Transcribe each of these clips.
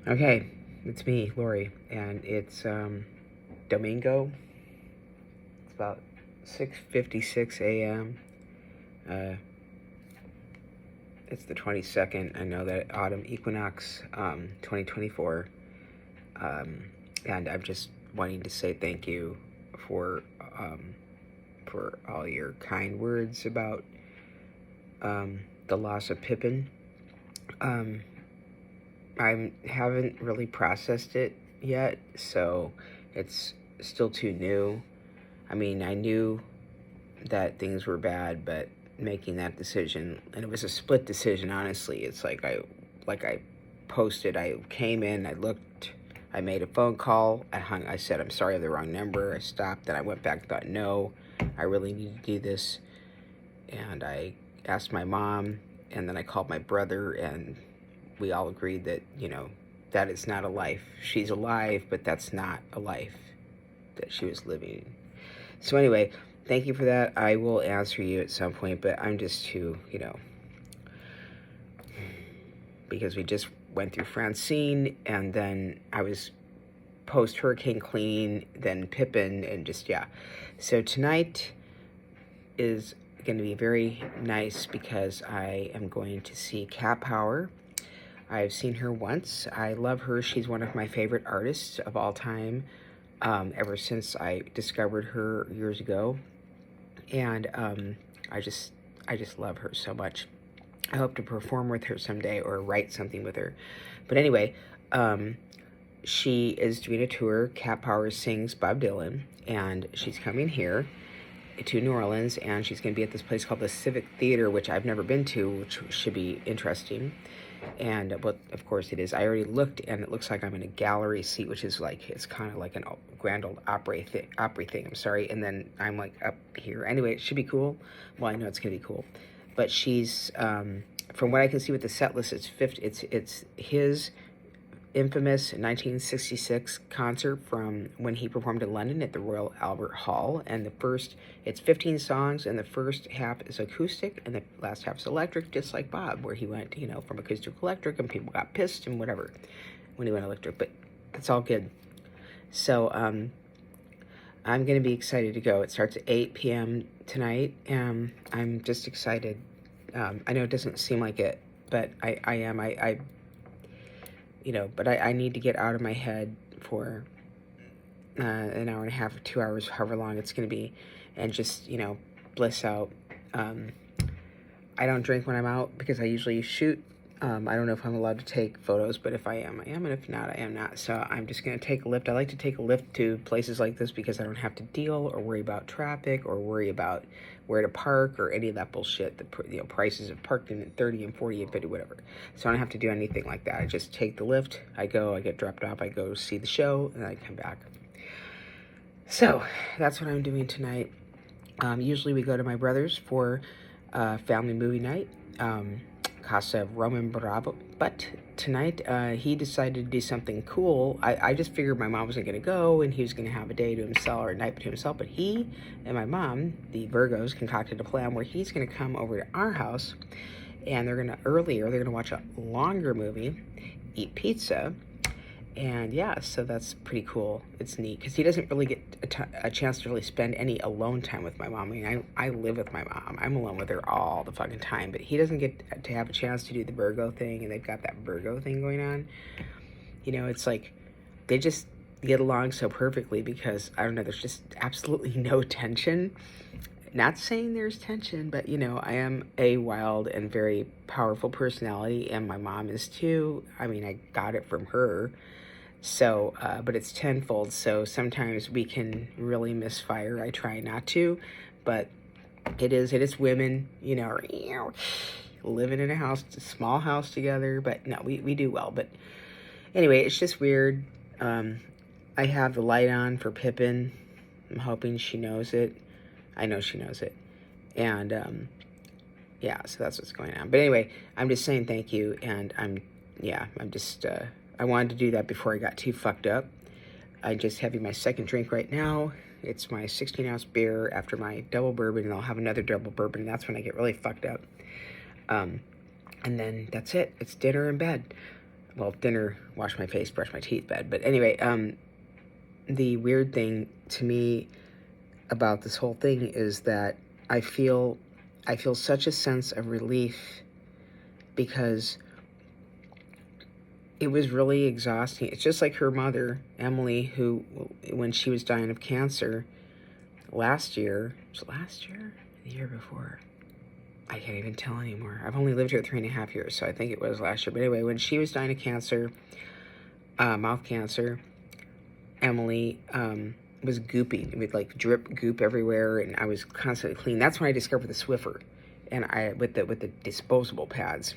Okay, it's me, Lori, and it's Domingo. It's about 6:56 a.m. Uh, it's the 22nd. I know that autumn equinox, 2024, um, and I'm just wanting to say thank you for um, for all your kind words about the loss of Pippin. Um, I haven't really processed it yet, so it's still too new. I mean, I knew that things were bad, but making that decision, and it was a split decision, honestly. It's like I posted, I came in, I looked, I made a phone call, I said, I'm sorry, I have the wrong number. I stopped, then I went back and thought, no, I really need to do this. And I asked my mom, and then I called my brother, and we all agreed that, that is not a life. She's alive, but that's not a life that she was living. So anyway, thank you for that. I will answer you at some point, but I'm just too, because we just went through Francine, and then I was post-hurricane cleaning, then Pippin, and just, yeah. So tonight is going to be very nice because I am going to see Cat Power. I've seen her once. I love her. She's one of my favorite artists of all time, ever since I discovered her years ago. And I just love her so much. I hope to perform with her someday or write something with her. But anyway, she is doing a tour. Cat Power sings Bob Dylan, and she's coming here to New Orleans, and she's going to be at this place called the Civic Theater, which I've never been to, which should be interesting. And well, of course it is. I already looked, and it looks like I'm in a gallery seat, which is like, it's kind of like an Grand Ole Opry thing. I'm sorry. And then I'm like up here. Anyway, it should be cool. Well, I know it's gonna be cool. But she's, from what I can see with the set list, it's his infamous 1966 concert from when he performed in London at the Royal Albert Hall. And it's 15 songs, and the first half is acoustic, and the last half is electric, just like Bob, where he went, from acoustic to electric, and people got pissed and whatever when he went electric. But it's all good. So I'm going to be excited to go. It starts at 8 p.m. tonight, and I'm just excited. I know it doesn't seem like it, but I am. But I need to get out of my head for an hour and a half or 2 hours, however long it's going to be, and just, bliss out. I don't drink when I'm out because I usually shoot. I don't know if I'm allowed to take photos, but if I am, I am, and if not, I am not. So I'm just going to take a lift. I like to take a lift to places like this because I don't have to deal or worry about traffic or worry about where to park or any of that bullshit. The prices of parking at 30 and 40 and 50, whatever. So I don't have to do anything like that. I just take the lift. I get dropped off. I go see the show, and I come back. So that's what I'm doing tonight. Usually we go to my brother's for family movie night. Casa Roman Bravo. But tonight, he decided to do something cool. I just figured my mom wasn't going to go, and he was going to have a day to himself, or a night to himself. But he and my mom, the Virgos, concocted a plan where he's going to come over to our house, and they're going to watch a longer movie, eat pizza, and yeah, so that's pretty cool. It's neat because he doesn't really get a chance to really spend any alone time with my mom. I mean, I live with my mom. I'm alone with her all the fucking time, but he doesn't get to have a chance to do the Virgo thing, and they've got that Virgo thing going on. It's like they just get along so perfectly because, I don't know, there's just absolutely no tension. Not saying there's tension, but, I am a wild and very powerful personality, and my mom is too. I mean, I got it from her. So, but it's tenfold, so sometimes we can really misfire. I try not to, but it is women, living in a small house together, but no, we do well. But anyway, it's just weird. I have the light on for Pippin. I'm hoping she knows it. I know she knows it. And, yeah, so that's what's going on. But anyway, I'm just saying thank you, and I'm just, I wanted to do that before I got too fucked up. I'm just having my second drink right now. It's my 16-ounce beer after my double bourbon, and I'll have another double bourbon, and that's when I get really fucked up. And then that's it. It's dinner and bed. well, dinner, wash my face, brush my teeth, bed. But anyway, the weird thing to me about this whole thing is that I feel such a sense of relief, because it was really exhausting. It's just like her mother, Emily, who, when she was dying of cancer last year, was it last year? The year before? I can't even tell anymore. I've only lived here 3.5 years, so I think it was last year. But anyway, when she was dying of cancer, mouth cancer, Emily was goopy. It would like drip goop everywhere, and I was constantly cleaning. That's when I discovered the Swiffer, and with the disposable pads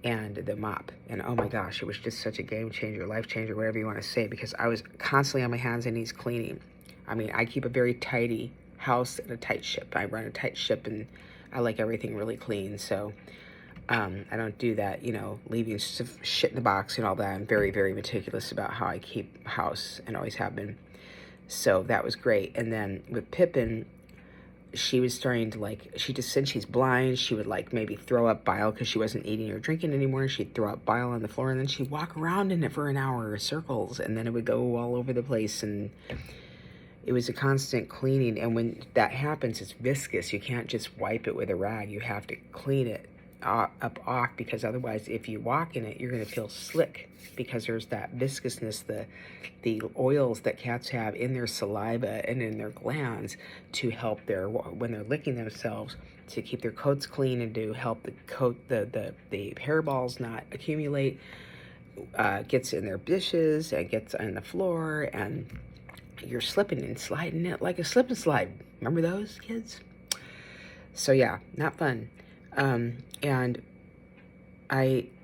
and the mop. And oh my gosh, it was just such a game changer, life changer, whatever you want to say, because I was constantly on my hands and knees cleaning. I mean, I keep a very tidy house and a tight ship. I run a tight ship, and I like everything really clean. So I don't do that, leaving shit in the box and all that. I'm very, very meticulous about how I keep house, and always have been. So that was great. And then with Pippin, she was starting to she just said she's blind. She would maybe throw up bile because she wasn't eating or drinking anymore. And she'd throw up bile on the floor, and then she'd walk around in it for an hour, circles, and then it would go all over the place. And it was a constant cleaning. And when that happens, it's viscous. You can't just wipe it with a rag. You have to clean it up off, because otherwise, if you walk in it, you're going to feel slick, because there's that viscousness, the oils that cats have in their saliva and in their glands to help when they're licking themselves, to keep their coats clean, and to help the hairballs not accumulate. Gets in their dishes and gets on the floor, and you're slipping and sliding it like a slip and slide. Remember those, kids? So yeah, not fun. And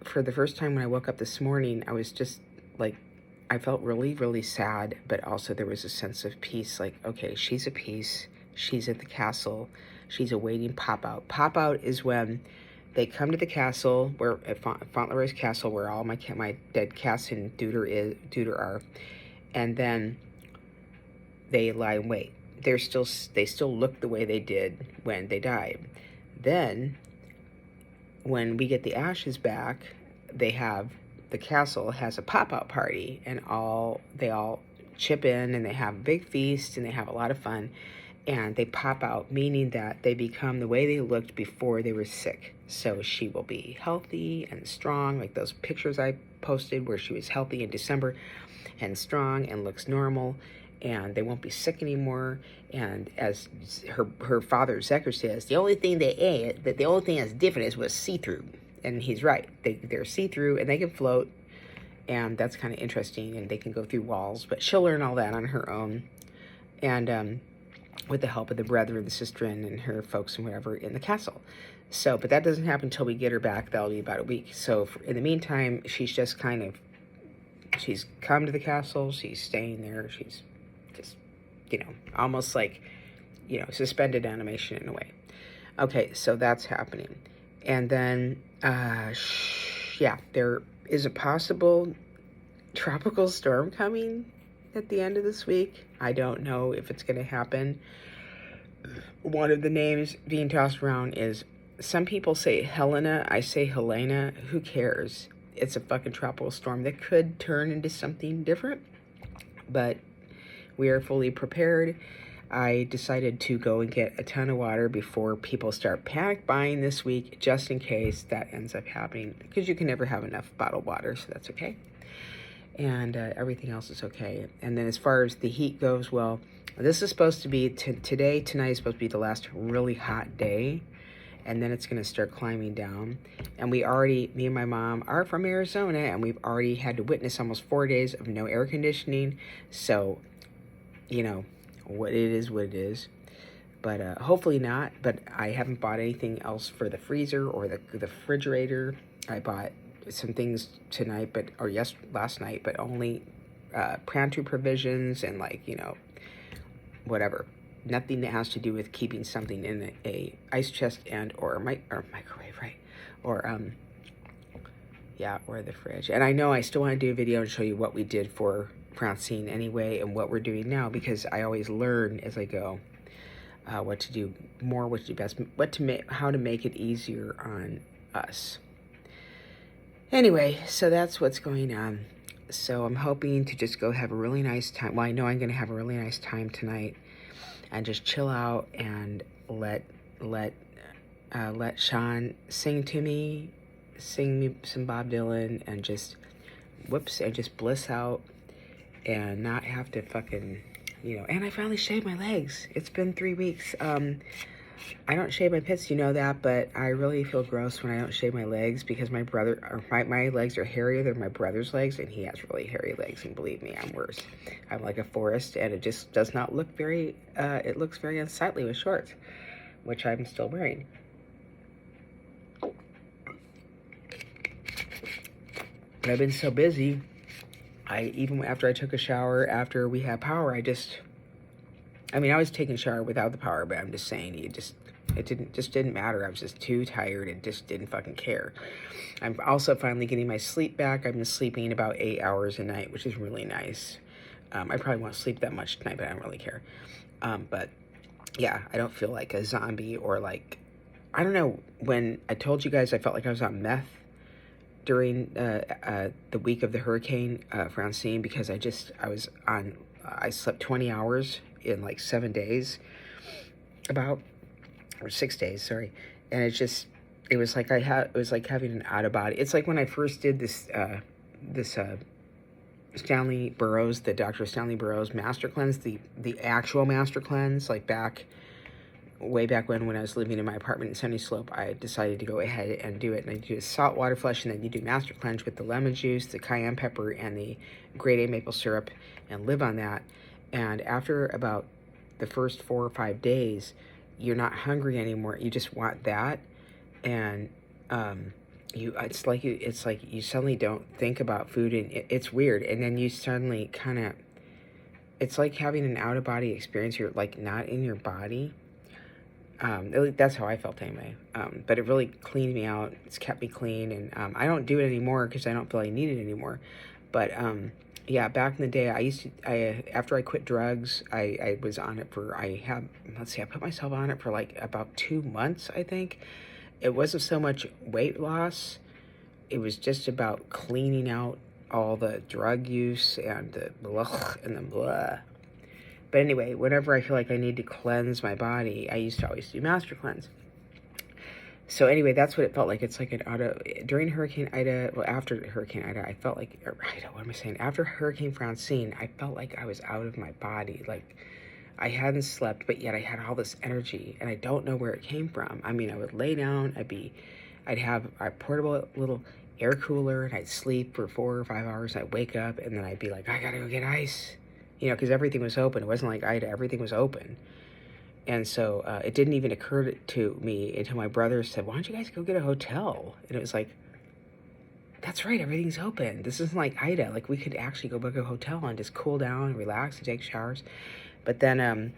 for the first time when I woke up this morning, I was just I felt really, really sad, but also there was a sense of peace. Okay, she's at peace. She's at the castle. She's awaiting pop-out. Pop-out is when they come to the castle, at Fauntleroy's castle, where all my dead cats in Deuter are, and then they lie in wait. They still look the way they did when they died. Then, when we get the ashes back, the castle has a pop-out party, and they all chip in, and they have a big feast, and they have a lot of fun, and they pop out, meaning that they become the way they looked before they were sick. So she will be healthy and strong, like those pictures I posted where she was healthy in December and strong and looks normal, and they won't be sick anymore. And as her father Zeker says, the only thing that's different was see-through. And he's right. They're see-through, and they can float, and that's kind of interesting, and they can go through walls. But she'll learn all that on her own, and with the help of the brother and the sister and her folks and whatever in the castle. So, but that doesn't happen until we get her back. That'll be about a week. So in the meantime, she's just she's come to the castle. She's staying there. She's just, almost suspended animation in a way. Okay, so that's happening. And then, there is a possible tropical storm coming at the end of this week. I don't know if it's going to happen. One of the names being tossed around is, some people say Helena, I say Helena. Who cares? It's a fucking tropical storm that could turn into something different, but we are fully prepared. I decided to go and get a ton of water before people start panic buying this week, just in case that ends up happening, because you can never have enough bottled water, so that's okay. And everything else is okay. And then as far as the heat goes, well, this is supposed to be, tonight is supposed to be the last really hot day, and then it's going to start climbing down. And me and my mom are from Arizona, and we've already had to witness almost 4 days of no air conditioning, so, what it is, but hopefully not. But I haven't bought anything else for the freezer or the refrigerator. I bought some things tonight, last night, but only pantry provisions and whatever. Nothing that has to do with keeping something in a ice chest or microwave, right? Or the fridge. And I know I still want to do a video and show you what we did for Francine anyway, and what we're doing now, because I always learn as I go what to do more, what to do best, how to make it easier on us. Anyway, so that's what's going on. So I'm hoping to just go have a really nice time. Well, I know I'm going to have a really nice time tonight and just chill out and let let Sean sing to me, sing me some Bob Dylan, and just and just bliss out and not have to fucking, And I finally shaved my legs. It's been 3 weeks. I don't shave my pits, you know that, but I really feel gross when I don't shave my legs because my legs are hairier than my brother's legs, and he has really hairy legs, and believe me, I'm worse. I'm like a forest, and it just does not look very, it looks very unsightly with shorts, which I'm still wearing. But I've been so busy, even after I took a shower, after we had power, I was taking a shower without the power, but I'm just saying, it didn't matter. I was just too tired and just didn't fucking care. I'm also finally getting my sleep back. I've been sleeping about 8 hours a night, which is really nice. I probably won't sleep that much tonight, but I don't really care. But yeah, I don't feel like a zombie or like, I don't know, when I told you guys I felt like I was on meth during the week of the hurricane, Francine, because I slept 20 hours in like 7 days, or 6 days, sorry. And it was like having an out of body. It's like when I first did this Stanley Burroughs, the Dr. Stanley Burroughs Master Cleanse, the actual Master Cleanse, like way back when I was living in my apartment in Sunny Slope, I decided to go ahead and do it. And I do a salt water flush, and then you do Master Cleanse with the lemon juice, the cayenne pepper, and the grade A maple syrup, and live on that. And after about the first 4 or 5 days, you're not hungry anymore. You just want that, and it's like you suddenly don't think about food, and it's weird. And then you suddenly it's like having an out of body experience. You're like not in your body. That's how I felt anyway. But it really cleaned me out. It's kept me clean, and I don't do it anymore because I don't feel I need it anymore. But yeah, back in the day, after I quit drugs, I was on it for, I put myself on it for like about 2 months, I think. It wasn't so much weight loss. It was just about cleaning out all the drug use and the blah and the blah. But anyway, whenever I feel like I need to cleanse my body, I used to always do Master Cleanse. So anyway, that's what it felt like. It's like during Hurricane Ida, well, after Hurricane Ida, I felt like, what am I saying? After Hurricane Francine, I felt like I was out of my body. Like, I hadn't slept, but yet I had all this energy, and I don't know where it came from. I would lay down, I'd have a portable little air cooler, and I'd sleep for 4 or 5 hours, I'd wake up, and then I'd be like, I gotta go get ice. Because everything was open. It wasn't like Ida, everything was open. And so it didn't even occur to me until my brother said, why don't you guys go get a hotel? And it was like, that's right, everything's open. This isn't like Ida. Like, we could actually go book a hotel and just cool down and relax and take showers. But then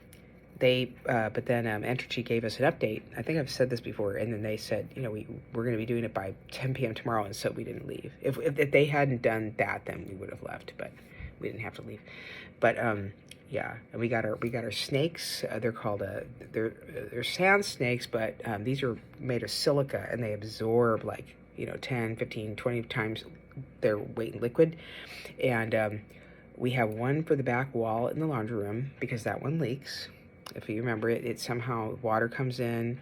Entergy gave us an update. I think I've said this before. And then they said, we're going to be doing it by 10 p.m. tomorrow. And so we didn't leave. If they hadn't done that, then we would have left. But we didn't have to leave. But yeah, and we got our snakes. They're called they're sand snakes, but these are made of silica, and they absorb like 10, 15, 20 times their weight in liquid. And we have one for the back wall in the laundry room because that one leaks. If you remember it somehow water comes in.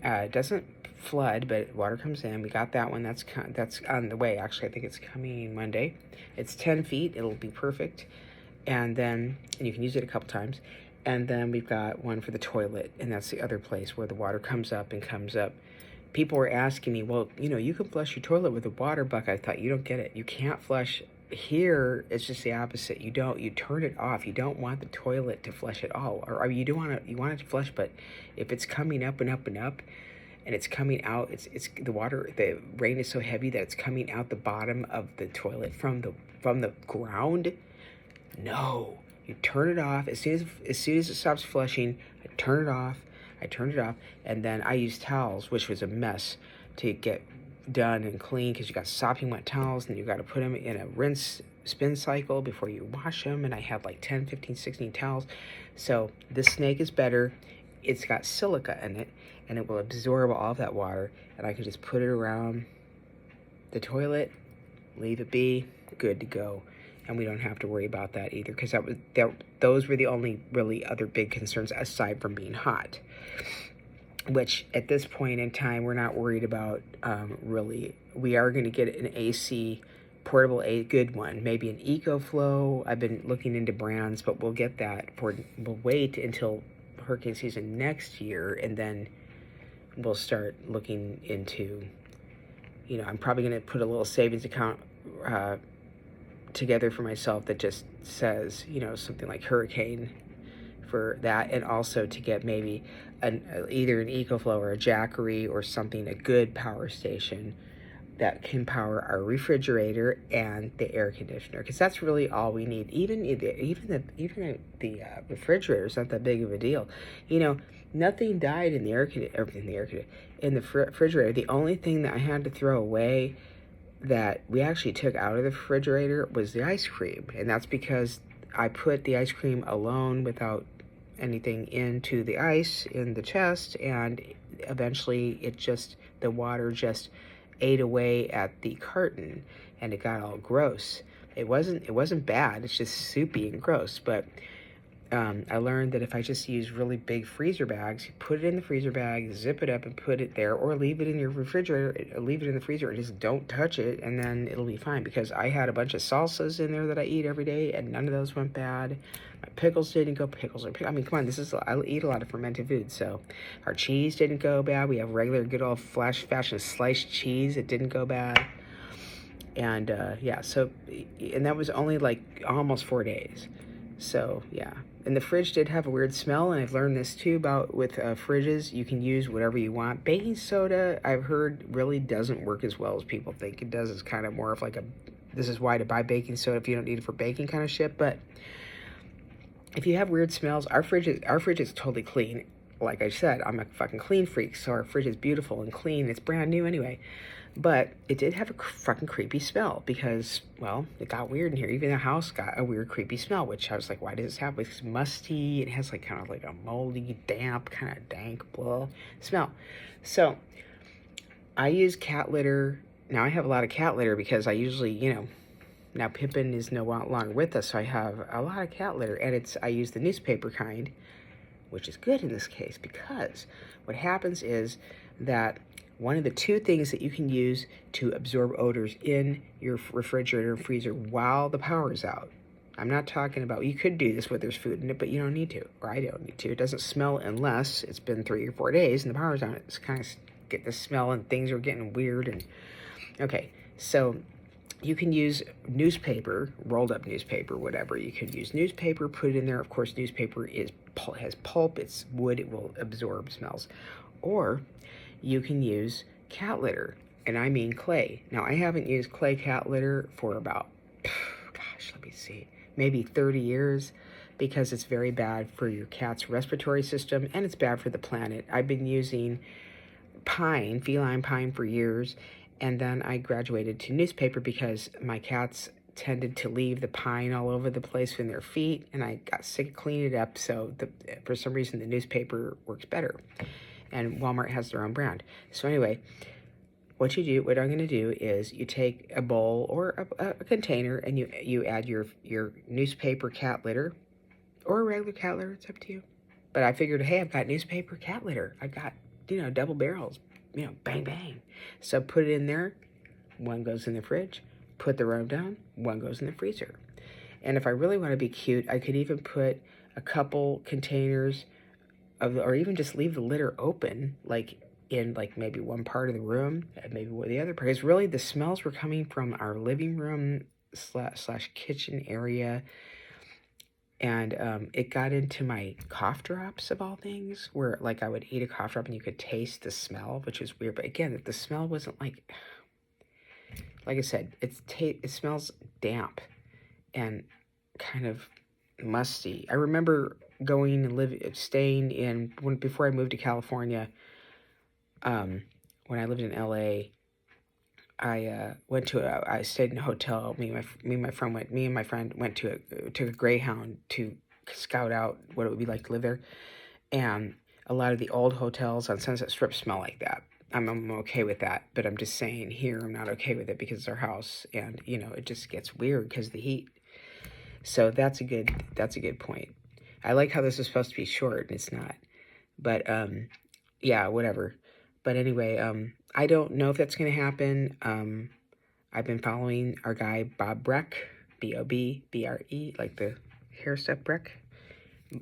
It doesn't flood, but water comes in. We got that one. That's on the way. Actually, I think it's coming Monday. It's 10 feet. It'll be perfect. And you can use it a couple times. And then we've got one for the toilet, and that's the other place where the water comes up and comes up. People were asking me, well, you can flush your toilet with a water bucket. I thought, you don't get it. You can't flush. Here, it's just the opposite. You turn it off. You don't want the toilet to flush at all. Or you want it to flush, but if it's coming up and up and up, and it's coming out, the rain is so heavy that it's coming out the bottom of the toilet from the ground. No, you turn it off as soon as it stops flushing. I turn it off, and then I use towels, which was a mess to get done and clean because you got sopping wet towels, and you got to put them in a rinse spin cycle before you wash them. And I had like 10, 15, 16 towels. So this snake is better. It's got silica in it, and it will absorb all of that water, and I can just put it around The toilet, leave it be, good to go. And we don't have to worry about that either, because those were the only really other big concerns aside from being hot, which at this point in time we're not worried about really. We are going to get an AC portable, a good one, maybe an EcoFlow. I've been looking into brands, but we'll get that. We'll wait until hurricane season next year, and then we'll start looking into, I'm probably going to put a little savings account together for myself that just says, something like hurricane for that, and also to get maybe either an EcoFlow or a Jackery or something, a good power station that can power our refrigerator and the air conditioner, because that's really all we need. Even the refrigerator is not that big of a deal. Nothing died in the refrigerator. The only thing that I had to throw away that we actually took out of the refrigerator was the ice cream, and that's because I put the ice cream alone without anything into the ice in the chest, and eventually the water just ate away at the carton, and it got all gross. It wasn't bad. It's just soupy and gross. But I learned that if I just use really big freezer bags, you put it in the freezer bag, zip it up, and put it there, or leave it in your refrigerator, leave it in the freezer, and just don't touch it, and then it'll be fine. Because I had a bunch of salsas in there that I eat every day, and none of those went bad. My pickles didn't go. I mean, come on, I eat a lot of fermented food, so our cheese didn't go bad. We have regular, good old fashion sliced cheese. It didn't go bad. And and that was only like almost 4 days. So yeah. And the fridge did have a weird smell, and I've learned this too about with fridges. You can use whatever you want. Baking soda, I've heard, really doesn't work as well as people think it does. It's kind of more of like this is why to buy baking soda if you don't need it for baking kind of shit. But if you have weird smells, our fridge is totally clean. Like I said, I'm a fucking clean freak, so our fridge is beautiful and clean. It's brand new anyway. But it did have a fucking creepy smell because, well, it got weird in here. Even the house got a weird, creepy smell, which I was like, why does this have? It's musty. It has like kind of like a moldy, damp, kind of dank, blah smell. So I use cat litter. Now I have a lot of cat litter because I usually, now Pippin is no longer with us, so I have a lot of cat litter. And I use the newspaper kind, which is good in this case because what happens is that one of the two things that you can use to absorb odors in your refrigerator and freezer while the power is out. I'm not talking about, you could do this where there's food in it, but you don't need to, or I don't need to. It doesn't smell unless it's been 3 or 4 days and the power's on. It's kind of get the smell and things are getting weird. And okay, so you can use newspaper, rolled up newspaper, whatever. You could use newspaper, put it in there. Of course, newspaper has pulp, it's wood, it will absorb smells. Or you can use cat litter, and I mean clay. Now, I haven't used clay cat litter for about, let me see, maybe 30 years because it's very bad for your cat's respiratory system and it's bad for the planet. I've been using feline pine for years, and then I graduated to newspaper because my cats tended to leave the pine all over the place in their feet, and I got sick of cleaning it up, so for some reason the newspaper works better. And Walmart has their own brand. So anyway, what I'm going to do is you take a bowl or a container and you add your newspaper cat litter or a regular cat litter. It's up to you. But I figured, hey, I've got newspaper cat litter. I've got, double barrels, bang, bang. So put it in there. One goes in the fridge. Put the room down. One goes in the freezer. And if I really want to be cute, I could even put a couple containers or even just leave the litter open, like in maybe one part of the room, and maybe the other part. Because really the smells were coming from our living room slash kitchen area, and it got into my cough drops of all things, where I would eat a cough drop and you could taste the smell, which was weird. But again, the smell wasn't like I said, it smells damp and kind of musty. I remember going and staying in before I moved to California. When I lived in LA, I stayed in a hotel. Me and my friend went to a Greyhound to scout out what it would be like to live there, and a lot of the old hotels on Sunset Strip smell like that. I'm okay with that, but I'm just saying here I'm not okay with it because it's our house, and you know it just gets weird because of the heat. So that's a good point. I like how this is supposed to be short and it's not, but yeah, whatever. But anyway, I don't know if that's gonna happen. I've been following our guy Bob Breck, Bob Bre, like the hair stuff Breck,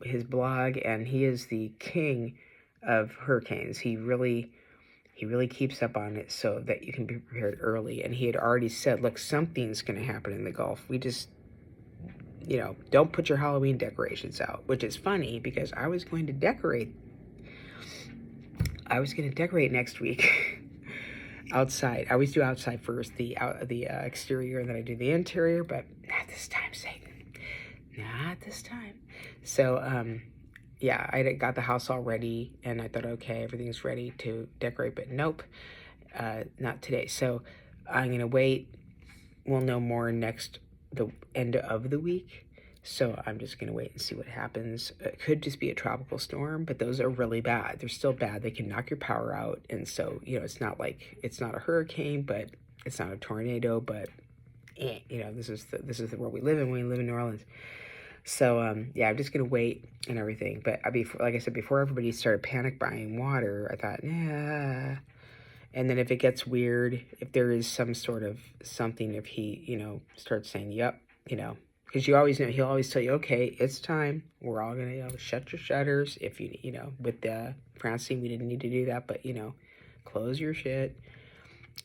his blog, and he is the king of hurricanes. He really keeps up on it so that you can be prepared early. And he had already said, look, something's going to happen in the Gulf. We just, you know, don't put your Halloween decorations out, which is funny because I was going to decorate next week outside. I always do outside first, the exterior, and then I do the interior, but not this time, Satan. Not this time. So, yeah, I got the house all ready, and I thought, okay, everything's ready to decorate, but nope, not today. So I'm going to wait. We'll know more the end of the week. So I'm just going to wait and see what happens. It could just be a tropical storm, but those are really bad. They're still bad. They can knock your power out. And so, you know, it's not a hurricane, but it's not a tornado, but, you know, this is the world we live in when we live in New Orleans. So, yeah, I'm just going to wait and everything. But like I said, before everybody started panic buying water, I thought, nah. And then if it gets weird, if there is some sort of something, if he, you know, starts saying, yep, you know, because you always know, he'll always tell you, okay, it's time. We're all going to, you know, shut your shutters. If you know, with the FRANCINE, we didn't need to do that. But, you know, close your shit.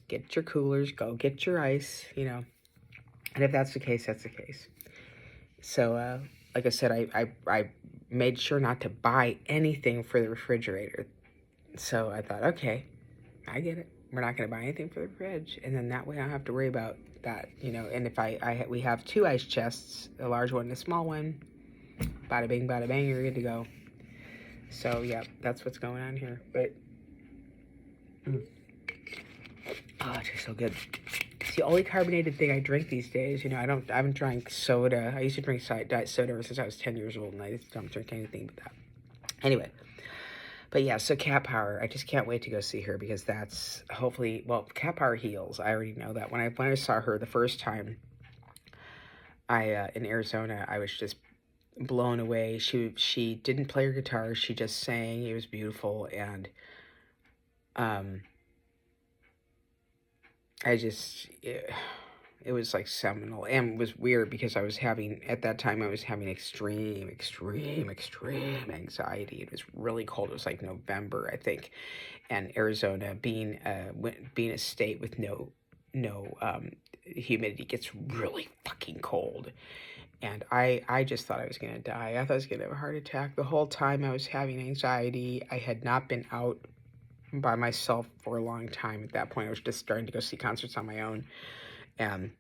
Get your coolers. Go get your ice, you know. And if that's the case, that's the case. So, like I said, I made sure not to buy anything for the refrigerator. So I thought, okay, I get it. We're not going to buy anything for the fridge. And then that way I don't have to worry about that, you know. And if we have 2 ice chests, a large one and a small one, bada bing, you're good to go. So, yeah, that's what's going on here. But, oh, it tastes so good. It's the only carbonated thing I drink these days. You know, I haven't drank soda. I used to drink diet soda ever since I was 10 years old, and I just don't drink anything but that. Anyway, but yeah, so Cat Power, I just can't wait to go see her because that's hopefully, well, Cat Power heals. I already know that. When I saw her the first time, in Arizona, I was just blown away. She didn't play her guitar. She just sang. It was beautiful, and it was like seminal, and it was weird because at that time I was having extreme anxiety. It was really cold. It was like November, I think, and Arizona being a state with no humidity gets really fucking cold. And I just thought I was going to die. I thought I was going to have a heart attack. The whole time I was having anxiety. I had not been out by myself for a long time. At that point, I was just starting to go see concerts on my own. And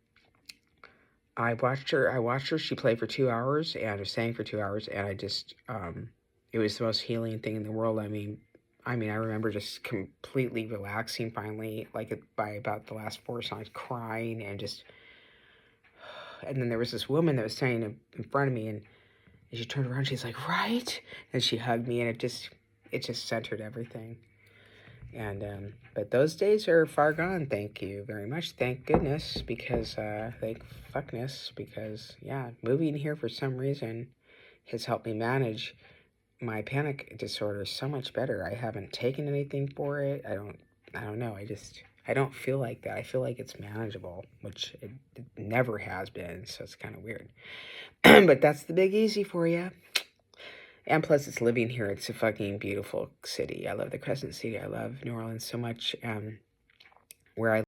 I watched her. She played for 2 hours and sang for 2 hours. And I just, it was the most healing thing in the world. I mean, I remember just completely relaxing finally, like by about the last 4 songs, crying and just... And then there was this woman that was standing in front of me, and she turned around, she's like, right? And she hugged me, and it just centered everything. And, but those days are far gone, thank you very much. Thank goodness, because, thank fuckness, because, yeah, moving here for some reason has helped me manage my panic disorder so much better. I haven't taken anything for it. I don't know. I don't feel like that. I feel like it's manageable, which it never has been, so it's kind of weird. But that's the Big Easy for you. And plus, it's living here. It's a fucking beautiful city. I love the Crescent City. I love New Orleans so much. Where I